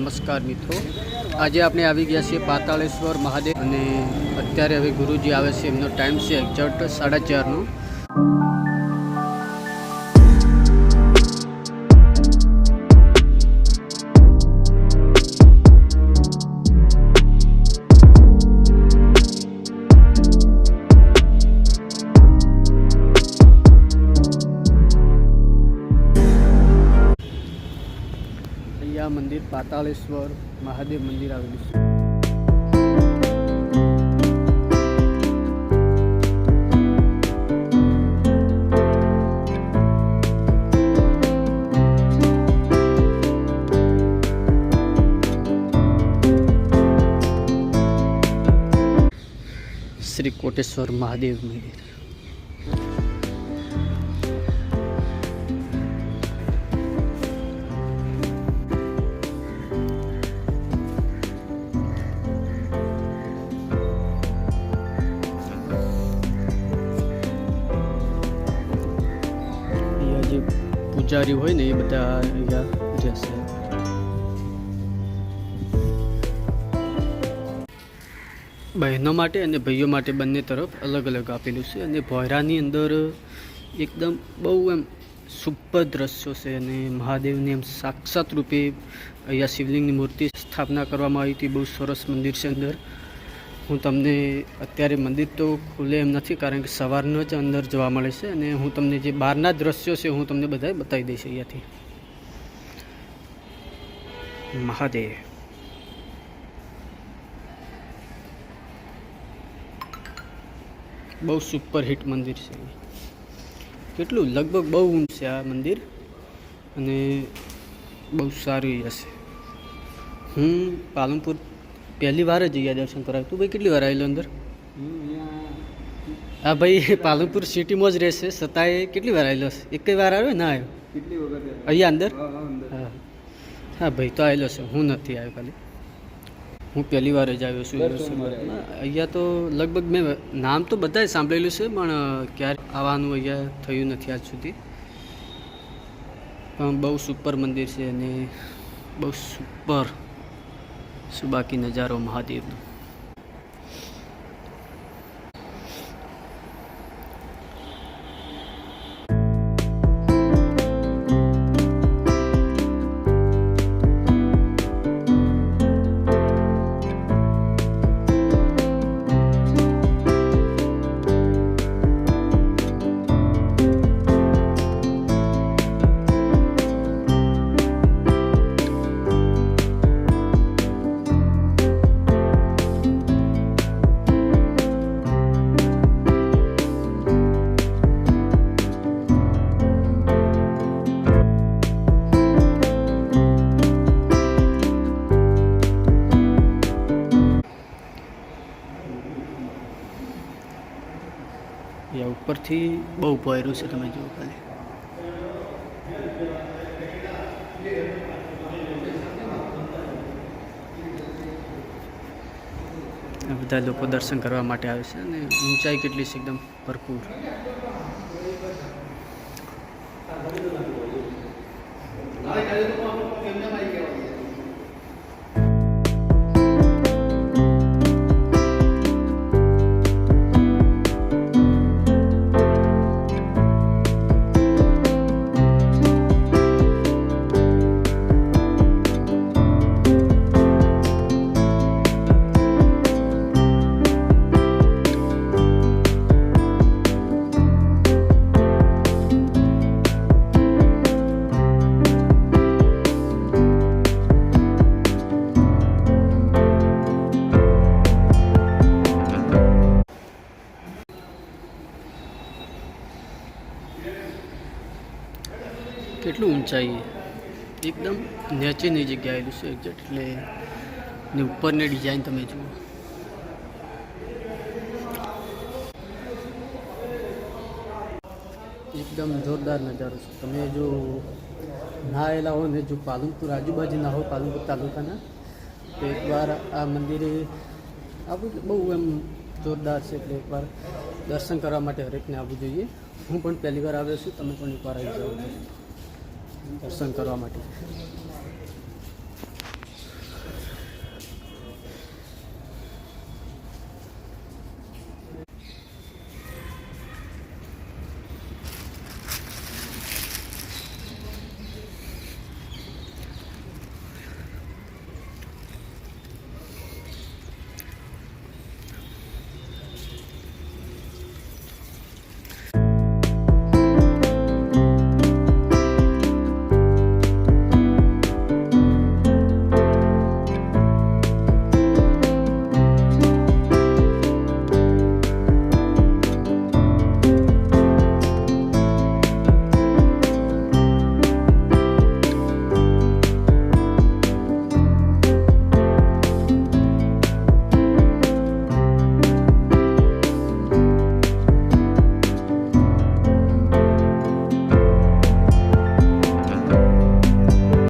નમસ્કાર મિત્રો, આજે આપણે આવી ગયા છીએ પાતાળેશ્વર મહાદેવ અને અત્યારે હવે ગુરુજી આવે છે. એમનો ટાઈમ છે એક્ઝેક્ટ 4:30નો. આ મંદિર પાતાળેશ્વર મહાદેવ મંદિર આવેલું છે. શ્રી કોટેશ્વર મહાદેવ મંદિર. જે પૂજારી હોય ને એ બધા અહીંયા રહેશે. બહેનો માટે અને ભાઈઓ માટે બંને તરફ અલગ અલગ આપેલું છે. અને ભોયરાની અંદર એકદમ બહુ એમ સુપર દ્રશ્યો છે. અને મહાદેવની એમ સાક્ષાત રૂપે અહીંયા શિવલિંગની મૂર્તિ સ્થાપના કરવામાં આવી હતી. બહુ સરસ મંદિર છે. અંદર હું તમને અત્યારે મંદિર તો ખુલે એમ નથી, કારણ કે સવારનો જ અંદર જોવા મળે છે. અને હું તમને જે બહારના દ્રશ્યો છે હું તમને બધા બતાવી દઈશ. અહીંયાથી મહાદેવ બહુ સુપર હિટ મંદિર છે. કેટલું લગભગ બહુ ઊંચ છે આ મંદિર અને બહુ સારું હશે. હું પાલનપુર પહેલી વાર જ અહીંયા દર્શન કરાવ્યું. તું ભાઈ કેટલી વાર આવેલો અંદર? હા ભાઈ, પાલનપુર સિટીમાં જ રહેશે છતાંય કેટલી વાર આવેલો છે? એક વાર આવ્યો ના આવ્યો? અહીંયા અંદર? હા હા ભાઈ તો આવેલો છે. હું નથી આવ્યો, ખાલી હું પહેલી વાર જ આવ્યો છું. અહીંયા તો લગભગ મેં નામ તો બધાએ સાંભળેલું છે પણ ક્યારે આવવાનું અહીંયા થયું નથી આજ સુધી. પણ બહુ સુપર મંદિર છે અને બહુ સુપર સુબાકી નજારો મહાદેવનો. યા ઉપરથી બહુ ભર્યું છે, તમે જુઓ ખાલી. આ બધા લોકો દર્શન કરવા માટે આવે છે અને ઊંચાઈ કેટલી છે, એકદમ ભરપૂર. કેટલું ઊંચાઈ, એકદમ નેચરની જગ્યાએ આવેલું છે એક્ઝેક્ટ. એટલે ને ઉપરની ડિઝાઇન તમે જુઓ. એકદમ જોરદાર નજારો છે. તમે જો ના આવેલા હો ને જો પાલનપુર આજુબાજુ ના હો, પાલનપુર તાલુકાના, તો એકવાર આ મંદિરે આવું બહુ એમ જોરદાર છે. એટલે એકવાર દર્શન કરવા માટે હરેકને આવવું જોઈએ. હું પણ પહેલી વાર આવ્યો છું, તમે પણ એકવાર આવી જાઓ દર્શન કરવા માટે.